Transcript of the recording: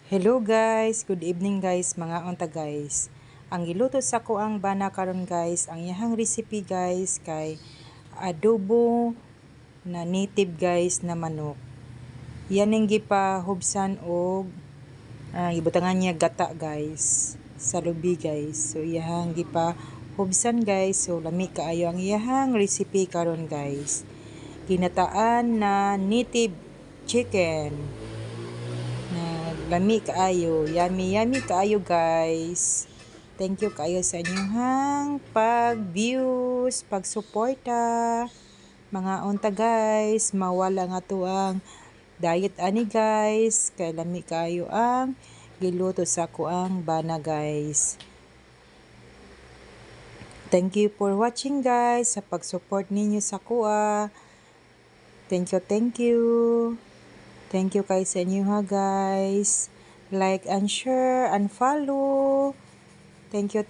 Hello guys, good evening guys, mga unta guys. Ang giluto sa ko ang bana karon guys, ang iyang recipe guys kay adobo na native guys na manok. Yan ang gipahubsan og gibutangan niya gata guys sa lubi guys. So iyang gipahubsan guys, so lami kaayo ang iyang recipe karon guys. Ginataan na native chicken. Lami kaayo, yummy kaayo guys. Thank you kaayo sa inyong pag-views, pag-suporta. Mga unta guys, mawala nga to ang diet ani guys. Kay lami kaayo ang giluto sa kuang bana guys. Thank you for watching guys, sa pag-support ninyo sa kuha. Thank you. Thank you kay sa inyo ha guys. Like and share and follow. Thank you.